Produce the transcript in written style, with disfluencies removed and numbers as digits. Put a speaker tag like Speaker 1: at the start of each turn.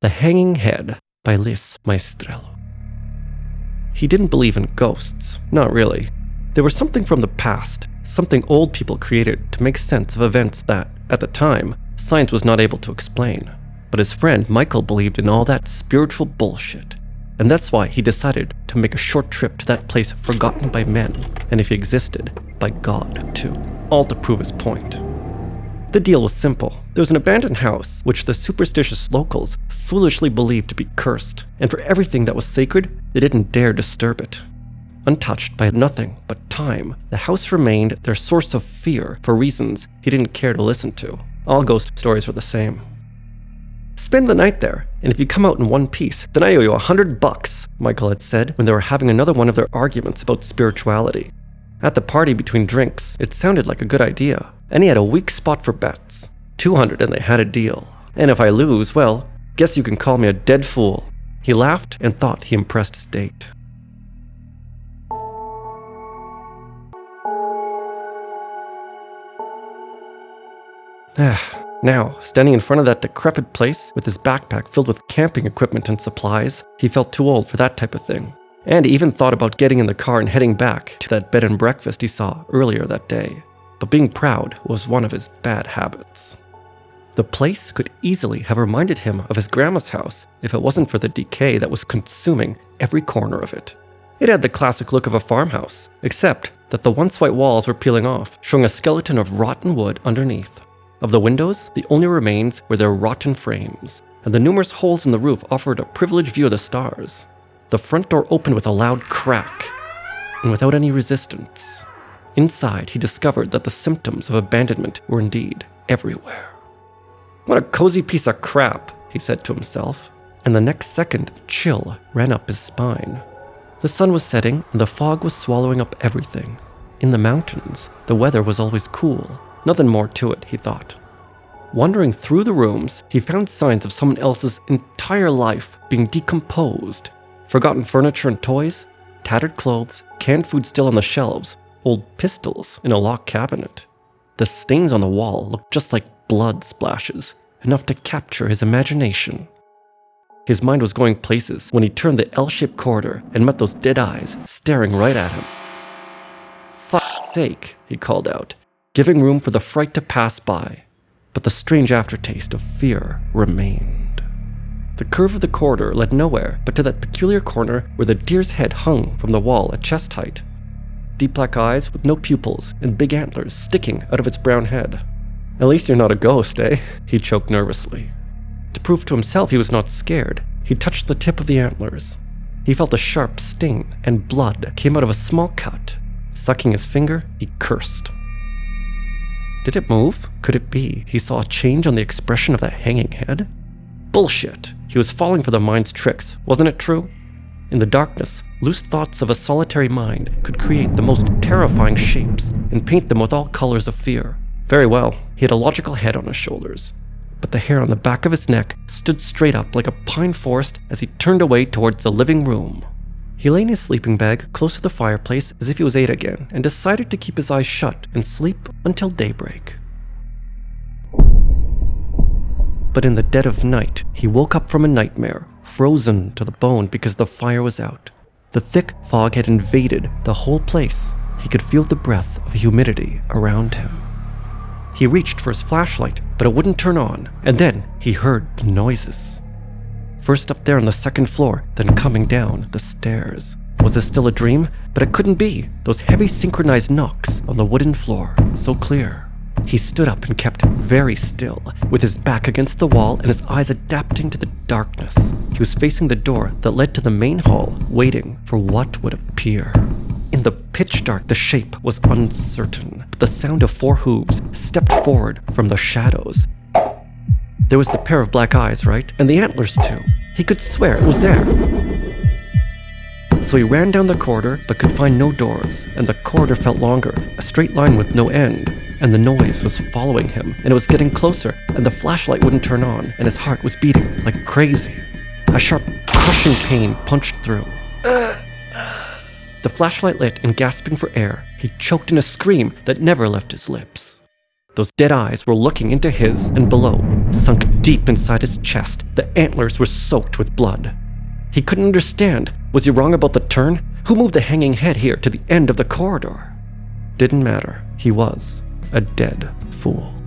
Speaker 1: The Hanging Head by Lis Maestrelo. He didn't believe in ghosts, not really. They were something from the past, something old people created to make sense of events that, at the time, science was not able to explain. But his friend Michael believed in all that spiritual bullshit, and that's why he decided to make a short trip to that place forgotten by men, and if he existed, by God too, all to prove his point. The deal was simple. There was an abandoned house which the superstitious locals foolishly believed to be cursed, and for everything that was sacred, they didn't dare disturb it. Untouched by nothing but time, the house remained their source of fear for reasons he didn't care to listen to. All ghost stories were the same. "Spend the night there, and if you come out in one piece, then I owe you $100, Michael had said when they were having another one of their arguments about spirituality. At the party between drinks, it sounded like a good idea, and he had a weak spot for bets. 200 and they had a deal. And if I lose, well, guess you can call me a dead fool." He laughed and thought he impressed his date. Now, standing in front of that decrepit place with his backpack filled with camping equipment and supplies, he felt too old for that type of thing. And he even thought about getting in the car and heading back to that bed and breakfast he saw earlier that day. But being proud was one of his bad habits. The place could easily have reminded him of his grandma's house if it wasn't for the decay that was consuming every corner of it. It had the classic look of a farmhouse, except that the once white walls were peeling off, showing a skeleton of rotten wood underneath. Of the windows, the only remains were their rotten frames, and the numerous holes in the roof offered a privileged view of the stars. The front door opened with a loud crack, and without any resistance. Inside, he discovered that the symptoms of abandonment were indeed everywhere. "What a cozy piece of crap," he said to himself, and the next second a chill ran up his spine. The sun was setting, and the fog was swallowing up everything. In the mountains, the weather was always cool. Nothing more to it, he thought. Wandering through the rooms, he found signs of someone else's entire life being decomposed. Forgotten furniture and toys, tattered clothes, canned food still on the shelves, old pistols in a locked cabinet. The stains on the wall looked just like blood splashes, enough to capture his imagination. His mind was going places when he turned the L-shaped corridor and met those dead eyes staring right at him. "Fuck's sake," he called out, giving room for the fright to pass by, but the strange aftertaste of fear remained. The curve of the corridor led nowhere but to that peculiar corner where the deer's head hung from the wall at chest height. Deep black eyes with no pupils and big antlers sticking out of its brown head. "At least you're not a ghost, eh?" he choked nervously. To prove to himself he was not scared, he touched the tip of the antlers. He felt a sharp sting and blood came out of a small cut. Sucking his finger, he cursed. Did it move? Could it be he saw a change on the expression of that hanging head? Bullshit! He was falling for the mind's tricks, wasn't it true? In the darkness, loose thoughts of a solitary mind could create the most terrifying shapes and paint them with all colors of fear. Very well, he had a logical head on his shoulders, but the hair on the back of his neck stood straight up like a pine forest as he turned away towards the living room. He lay in his sleeping bag close to the fireplace as if he was 8 again and decided to keep his eyes shut and sleep until daybreak. But in the dead of night, he woke up from a nightmare, frozen to the bone because the fire was out. The thick fog had invaded the whole place. He could feel the breath of humidity around him. He reached for his flashlight, but it wouldn't turn on, and then he heard the noises. First up there on the second floor, then coming down the stairs. Was this still a dream? But it couldn't be. Those heavy synchronized knocks on the wooden floor, so clear. He stood up and kept very still, with his back against the wall and his eyes adapting to the darkness. He was facing the door that led to the main hall, waiting for what would appear. In the pitch dark, the shape was uncertain, but the sound of 4 hooves stepped forward from the shadows. There was the pair of black eyes, right? And the antlers too. He could swear it was there. So he ran down the corridor, but could find no doors, and the corridor felt longer, a straight line with no end, and the noise was following him, and it was getting closer, and the flashlight wouldn't turn on, and his heart was beating like crazy. A sharp, crushing pain punched through. The flashlight lit, and gasping for air, he choked in a scream that never left his lips. Those dead eyes were looking into his, and below, sunk deep inside his chest. The antlers were soaked with blood. He couldn't understand. Was he wrong about the turn? Who moved the hanging head here to the end of the corridor? Didn't matter. He was a dead fool.